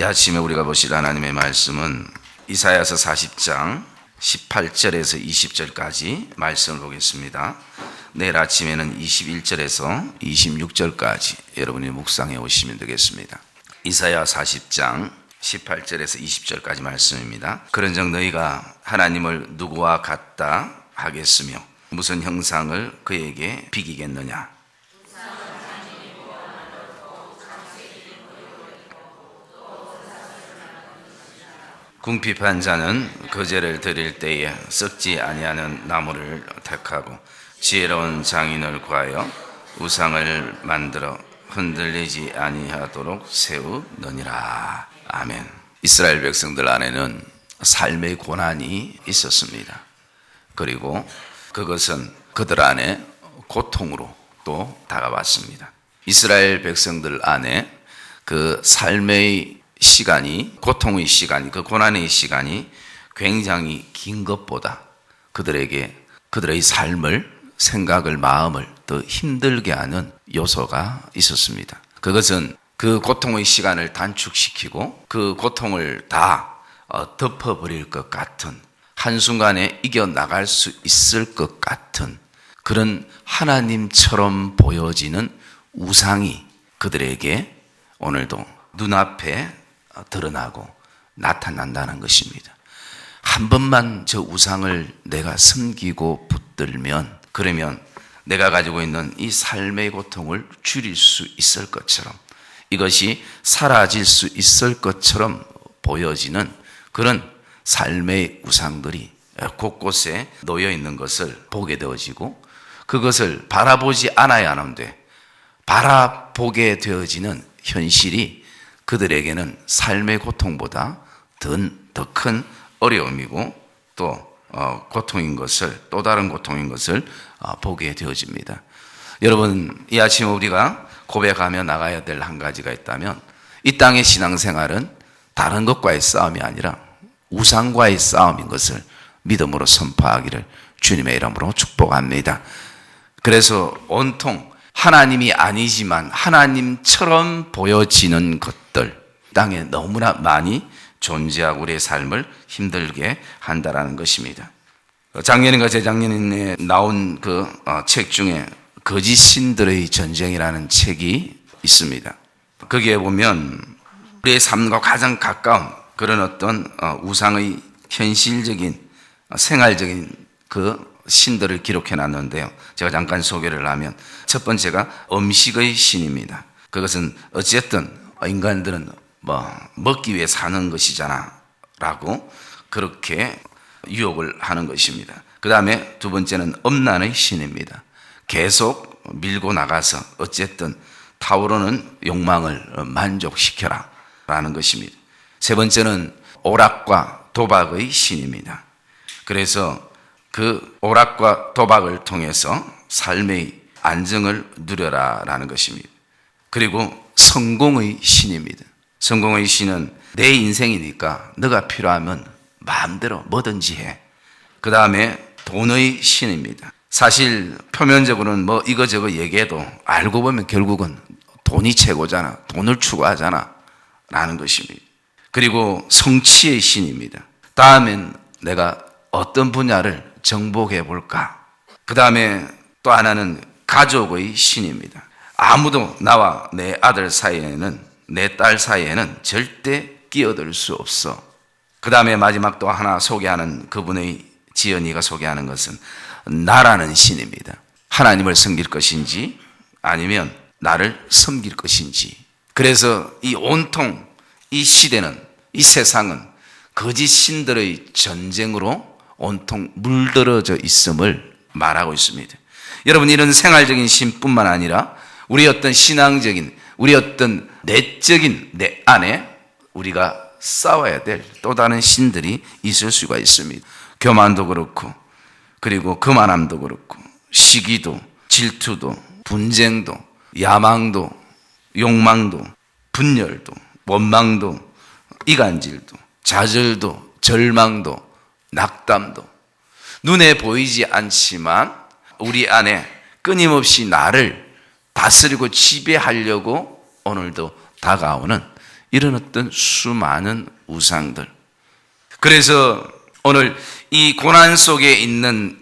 이 아침에 우리가 보실 하나님의 말씀은 이사야서 40장 18절에서 20절까지 말씀을 보겠습니다. 내일 아침에는 21절에서 26절까지 여러분이 묵상해 오시면 되겠습니다. 이사야 40장 18절에서 20절까지 말씀입니다. 그런즉 너희가 하나님을 누구와 같다 하겠으며 무슨 형상을 그에게 비기겠느냐. 궁핍한 자는 거제를 드릴 때에 썩지 아니하는 나무를 택하고 지혜로운 장인을 구하여 우상을 만들어 흔들리지 아니하도록 세우느니라. 아멘. 이스라엘 백성들 안에는 삶의 고난이 있었습니다. 그리고 그것은 그들 안에 고통으로 또 다가왔습니다. 이스라엘 백성들 안에 그 삶의 시간이, 고통의 시간이, 그 고난의 시간이 굉장히 긴 것보다 그들의 삶을, 생각을, 마음을 더 힘들게 하는 요소가 있었습니다. 그것은 그 고통의 시간을 단축시키고 그 고통을 다 덮어버릴 것 같은, 한순간에 이겨나갈 수 있을 것 같은 그런 하나님처럼 보여지는 우상이 그들에게 오늘도 눈앞에 드러나고 나타난다는 것입니다. 한 번만 저 우상을 내가 섬기고 붙들면, 그러면 내가 가지고 있는 이 삶의 고통을 줄일 수 있을 것처럼, 이것이 사라질 수 있을 것처럼 보여지는 그런 삶의 우상들이 곳곳에 놓여 있는 것을 보게 되어지고, 그것을 바라보지 않아야 하는데 바라보게 되어지는 현실이 그들에게는 삶의 고통보다 더 큰 어려움이고 또 고통인 것을, 또 다른 고통인 것을 보게 되어집니다. 여러분, 이 아침에 우리가 고백하며 나가야 될 한 가지가 있다면, 이 땅의 신앙생활은 다른 것과의 싸움이 아니라 우상과의 싸움인 것을 믿음으로 선포하기를 주님의 이름으로 축복합니다. 그래서 온통 하나님이 아니지만 하나님처럼 보여지는 것들, 땅에 너무나 많이 존재하고 우리의 삶을 힘들게 한다라는 것입니다. 작년인가 재작년에 나온 그 책 중에 거짓 신들의 전쟁이라는 책이 있습니다. 거기에 보면 우리의 삶과 가장 가까운 그런 어떤 우상의 현실적인 생활적인 그 신들을 기록해 놨는데요. 제가 잠깐 소개를 하면, 첫 번째가 음식의 신입니다. 그것은 어쨌든 인간들은 먹기 위해 사는 것이잖아 라고 그렇게 유혹을 하는 것입니다. 그 다음에 두 번째는 음란의 신입니다. 계속 밀고 나가서 어쨌든 타오르는 욕망을 만족시켜라 라는 것입니다. 세 번째는 오락과 도박의 신입니다. 그래서 그 오락과 도박을 통해서 삶의 안정을 누려라 라는 것입니다. 그리고 성공의 신입니다. 성공의 신은 내 인생이니까 너가 필요하면 마음대로 뭐든지 해. 그 다음에 돈의 신입니다. 사실 표면적으로는 이거저거 얘기해도 알고 보면 결국은 돈이 최고잖아, 돈을 추구하잖아 라는 것입니다. 그리고 성취의 신입니다. 다음엔 내가 어떤 분야를 정복해 볼까. 그 다음에 또 하나는 가족의 신입니다. 아무도 나와 내 아들 사이에는, 내 딸 사이에는 절대 끼어들 수 없어. 그 다음에 마지막 또 하나 소개하는, 그분의 지연이가 소개하는 것은 나라는 신입니다. 하나님을 섬길 것인지 아니면 나를 섬길 것인지. 그래서 이 온통 이 시대는, 이 세상은 거짓 신들의 전쟁으로 온통 물들어져 있음을 말하고 있습니다. 여러분, 이런 생활적인 신뿐만 아니라 우리 어떤 신앙적인, 우리 어떤 내적인 내 안에 우리가 싸워야 될 또 다른 신들이 있을 수가 있습니다. 교만도 그렇고, 그리고 거만함도 그렇고, 시기도, 질투도, 분쟁도, 야망도, 욕망도, 분열도, 원망도, 이간질도, 좌절도, 절망도, 낙담도, 눈에 보이지 않지만 우리 안에 끊임없이 나를 다스리고 지배하려고 오늘도 다가오는 이런 어떤 수많은 우상들. 그래서 오늘 이 고난 속에 있는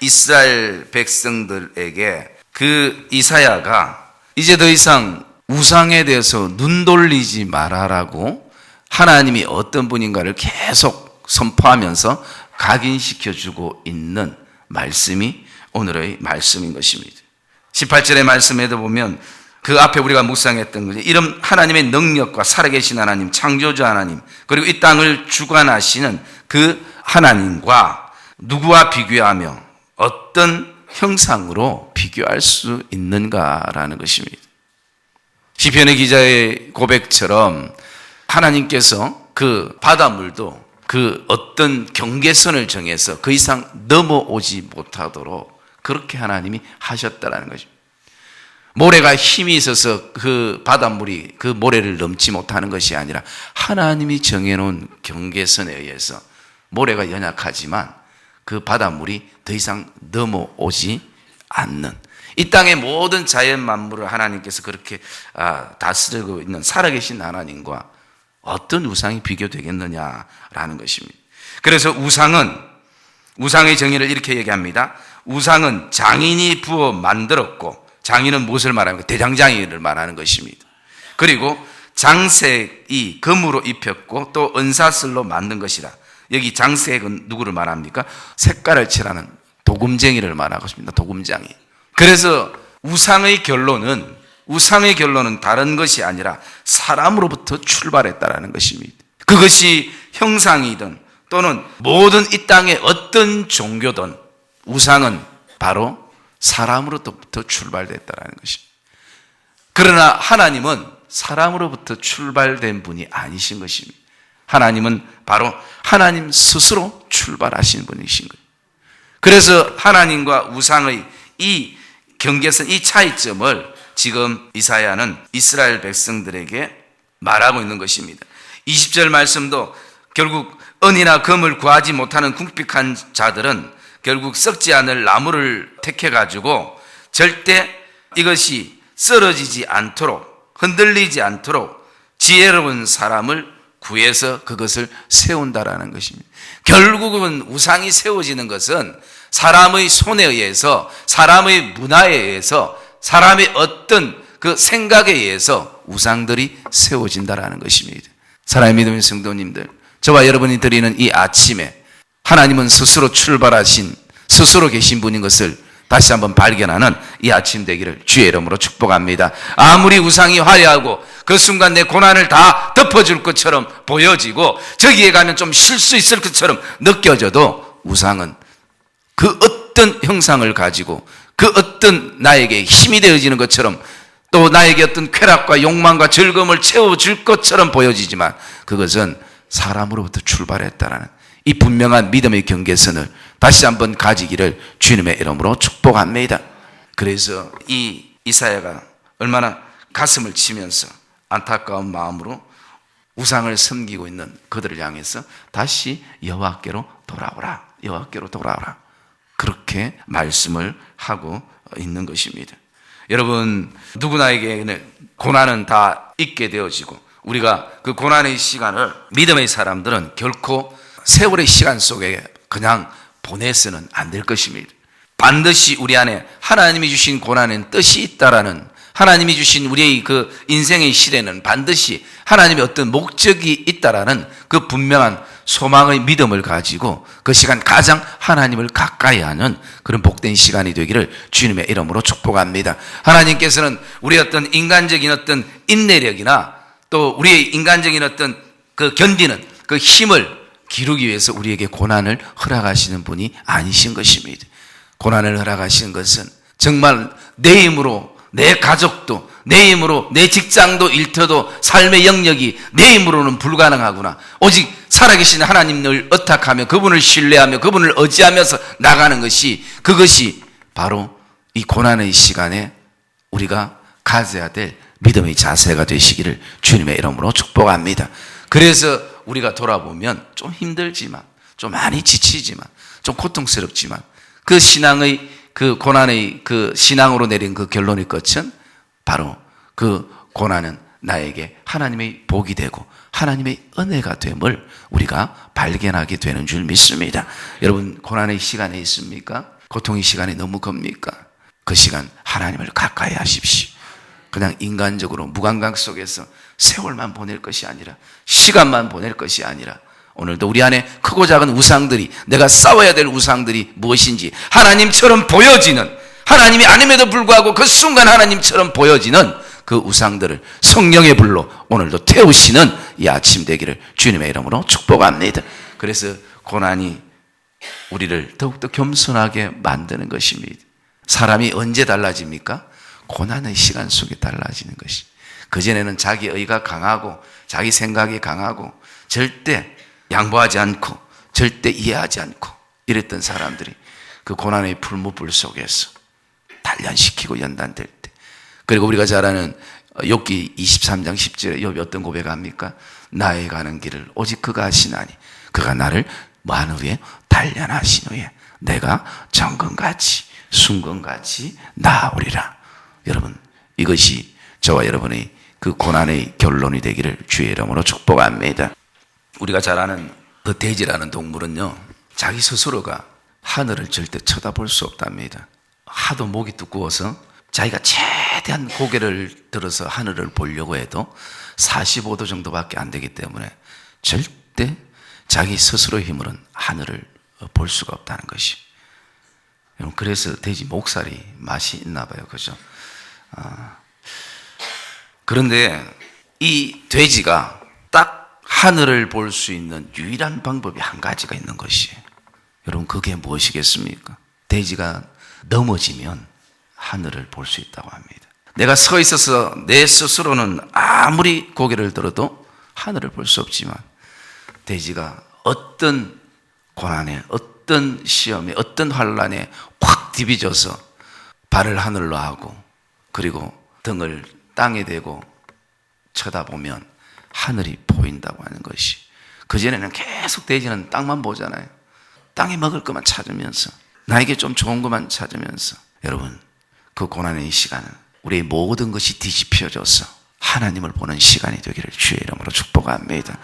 이스라엘 백성들에게 그 이사야가 이제 더 이상 우상에 대해서 눈 돌리지 말아라고 하나님이 어떤 분인가를 계속 선포하면서 각인시켜주고 있는 말씀이 오늘의 말씀인 것입니다. 18절의 말씀에도 보면 그 앞에 우리가 묵상했던 거죠. 이런 하나님의 능력과 살아계신 하나님, 창조주 하나님, 그리고 이 땅을 주관하시는 그 하나님과 누구와 비교하며 어떤 형상으로 비교할 수 있는가라는 것입니다. 시편의 기자의 고백처럼 하나님께서 그 바닷물도 그 어떤 경계선을 정해서 그 이상 넘어오지 못하도록 그렇게 하나님이 하셨다라는 것입니다. 모래가 힘이 있어서 그 바닷물이 그 모래를 넘지 못하는 것이 아니라 하나님이 정해놓은 경계선에 의해서 모래가 연약하지만 그 바닷물이 더 이상 넘어오지 않는, 이 땅의 모든 자연 만물을 하나님께서 그렇게 다스리고 있는 살아계신 하나님과 어떤 우상이 비교되겠느냐라는 것입니다. 그래서 우상의 정의를 이렇게 얘기합니다. 우상은 장인이 부어 만들었고, 장인은 무엇을 말합니까? 대장장이를 말하는 것입니다. 그리고 장색이 금으로 입혔고 또 은사슬로 만든 것이라. 여기 장색은 누구를 말합니까? 색깔을 칠하는 도금쟁이를 말하고 있습니다. 도금장이. 그래서 우상의 결론은 다른 것이 아니라 사람으로부터 출발했다라는 것입니다. 그것이 형상이든 또는 모든 이 땅의 어떤 종교든 우상은 바로 사람으로부터 출발됐다라는 것입니다. 그러나 하나님은 사람으로부터 출발된 분이 아니신 것입니다. 하나님은 바로 하나님 스스로 출발하신 분이신 거예요. 그래서 하나님과 우상의 이 경계선, 이 차이점을 지금 이사야는 이스라엘 백성들에게 말하고 있는 것입니다. 20절 말씀도 결국 은이나 금을 구하지 못하는 궁핍한 자들은 결국 썩지 않을 나무를 택해가지고 절대 이것이 쓰러지지 않도록, 흔들리지 않도록 지혜로운 사람을 구해서 그것을 세운다라는 것입니다. 결국은 우상이 세워지는 것은 사람의 손에 의해서, 사람의 문화에 의해서, 사람의 어떤 그 생각에 의해서 우상들이 세워진다라는 것입니다. 사랑의 믿음의 성도님들, 저와 여러분이 드리는 이 아침에 하나님은 스스로 출발하신, 스스로 계신 분인 것을 다시 한번 발견하는 이 아침 되기를 주의 이름으로 축복합니다. 아무리 우상이 화려하고 그 순간 내 고난을 다 덮어줄 것처럼 보여지고 저기에 가면 좀 쉴 수 있을 것처럼 느껴져도 우상은 그 어떤 형상을 가지고 그 어떤 나에게 힘이 되어지는 것처럼 또 나에게 어떤 쾌락과 욕망과 즐거움을 채워줄 것처럼 보여지지만 그것은 사람으로부터 출발했다라는 이 분명한 믿음의 경계선을 다시 한번 가지기를 주님의 이름으로 축복합니다. 그래서 이 이사야가 얼마나 가슴을 치면서 안타까운 마음으로 우상을 섬기고 있는 그들을 향해서 다시 여호와께로 돌아오라, 여호와께로 돌아오라, 그렇게 말씀을 하고 있는 것입니다. 여러분, 누구나에게는 고난은 다 있게 되어지고 우리가 그 고난의 시간을 믿음의 사람들은 결코 세월의 시간 속에 그냥 보내서는 안 될 것입니다. 반드시 우리 안에 하나님이 주신 고난엔 뜻이 있다라는, 하나님이 주신 우리의 그 인생의 시대는 반드시 하나님의 어떤 목적이 있다라는 그 분명한 소망의 믿음을 가지고 그 시간 가장 하나님을 가까이 하는 그런 복된 시간이 되기를 주님의 이름으로 축복합니다. 하나님께서는 우리의 어떤 인간적인 어떤 인내력이나 또 우리의 인간적인 어떤 그 견디는 그 힘을 기르기 위해서 우리에게 고난을 허락하시는 분이 아니신 것입니다. 고난을 허락하시는 것은 정말 내 힘으로 내 가족도, 내 힘으로 내 직장도 일터도 삶의 영역이 내 힘으로는 불가능하구나. 오직 살아계신 하나님을 의탁하며 그분을 신뢰하며 그분을 의지하면서 나가는 것이, 그것이 바로 이 고난의 시간에 우리가 가져야 될 믿음의 자세가 되시기를 주님의 이름으로 축복합니다. 그래서 우리가 돌아보면 좀 힘들지만, 좀 많이 지치지만, 좀 고통스럽지만 그 신앙의 그 고난의 그 신앙으로 내린 그 결론의 끝은 바로 그 고난은 나에게 하나님의 복이 되고 하나님의 은혜가 됨을 우리가 발견하게 되는 줄 믿습니다. 여러분, 고난의 시간에 있습니까? 고통의 시간이 너무 깁니까? 그 시간 하나님을 가까이 하십시오. 그냥 인간적으로 무감각 속에서 세월만 보낼 것이 아니라, 시간만 보낼 것이 아니라, 오늘도 우리 안에 크고 작은 우상들이, 내가 싸워야 될 우상들이 무엇인지 하나님처럼 보여지는, 하나님이 아님에도 불구하고 그 순간 하나님처럼 보여지는 그 우상들을 성령의 불로 오늘도 태우시는 이 아침 되기를 주님의 이름으로 축복합니다. 그래서 고난이 우리를 더욱더 겸손하게 만드는 것입니다. 사람이 언제 달라집니까? 고난의 시간 속에 달라지는 것이. 그전에는 자기 의가 강하고 자기 생각이 강하고 절대 양보하지 않고 절대 이해하지 않고 이랬던 사람들이 그 고난의 풀무불 속에서 단련시키고 연단될 때, 그리고 우리가 잘 아는 욥기 23장 10절에 욥이 어떤 고백합니까? 나의 가는 길을 오직 그가 하시나니 그가 나를 만 후에 단련하신 후에 내가 정금같이 순금같이 나으리라. 여러분, 이것이 저와 여러분의 그 고난의 결론이 되기를 주의 이름으로 축복합니다. 우리가 잘 아는 그 돼지라는 동물은요, 자기 스스로가 하늘을 절대 쳐다볼 수 없답니다. 하도 목이 두꺼워서 자기가 최대한 고개를 들어서 하늘을 보려고 해도 45도 정도밖에 안 되기 때문에 절대 자기 스스로의 힘으로는 하늘을 볼 수가 없다는 것이. 그래서 돼지 목살이 맛이 있나 봐요. 그죠? 그런데 이 돼지가 딱 하늘을 볼 수 있는 유일한 방법이 한 가지가 있는 것이에요. 여러분, 그게 무엇이겠습니까? 돼지가 넘어지면 하늘을 볼 수 있다고 합니다. 내가 서 있어서 내 스스로는 아무리 고개를 들어도 하늘을 볼 수 없지만, 돼지가 어떤 고난에, 어떤 시험에, 어떤 환난에 확 디비져서 발을 하늘로 하고 그리고 등을 땅에 대고 쳐다보면 하늘이 보인다고 하는 것이. 그전에는 계속 돼지는 땅만 보잖아요. 땅에 먹을 것만 찾으면서, 나에게 좀 좋은 것만 찾으면서. 여러분, 그 고난의 시간은 우리의 모든 것이 뒤집혀져서 하나님을 보는 시간이 되기를 주의 이름으로 축복합니다.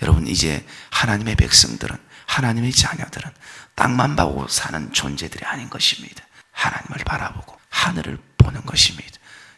여러분, 이제 하나님의 백성들은, 하나님의 자녀들은 땅만 보고 사는 존재들이 아닌 것입니다. 하나님을 바라보고 하늘을 보는 것입니다.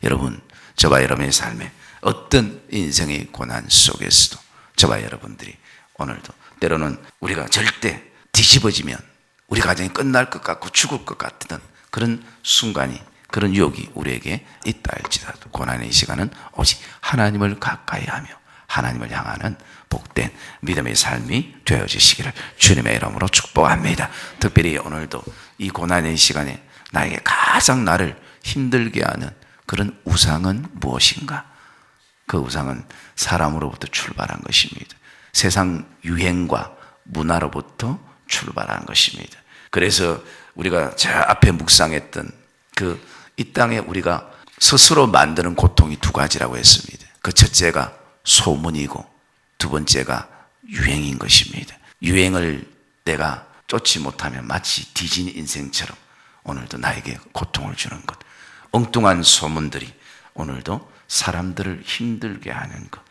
여러분, 저와 여러분의 삶에 어떤 인생의 고난 속에서도 저와 여러분들이 오늘도 때로는 우리가 절대 뒤집어지면 우리 가정이 끝날 것 같고 죽을 것 같던 그런 순간이, 그런 유혹이 우리에게 있다 할지라도 고난의 시간은 오직 하나님을 가까이 하며 하나님을 향하는 복된 믿음의 삶이 되어지시기를 주님의 이름으로 축복합니다. 특별히 오늘도 이 고난의 시간에 나에게 가장 나를 힘들게 하는 그런 우상은 무엇인가? 그 우상은 사람으로부터 출발한 것입니다. 세상 유행과 문화로부터 출발한 것입니다. 그래서 우리가 저 앞에 묵상했던 그 이 땅에 우리가 스스로 만드는 고통이 두 가지라고 했습니다. 그 첫째가 소문이고 두 번째가 유행인 것입니다. 유행을 내가 쫓지 못하면 마치 뒤진 인생처럼 오늘도 나에게 고통을 주는 것, 엉뚱한 소문들이 오늘도 사람들을 힘들게 하는 것.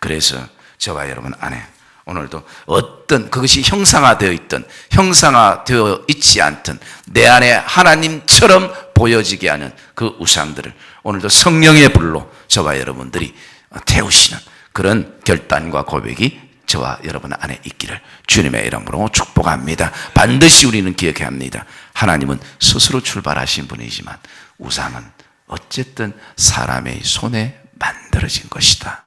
그래서 저와 여러분 안에 오늘도 어떤 그것이 형상화되어 있든 형상화되어 있지 않든 내 안에 하나님처럼 보여지게 하는 그 우상들을 오늘도 성령의 불로 저와 여러분들이 태우시는 그런 결단과 고백이 저와 여러분 안에 있기를 주님의 이름으로 축복합니다. 반드시 우리는 기억해야 합니다. 하나님은 스스로 출발하신 분이지만 우상은 어쨌든 사람의 손에 만들어진 것이다.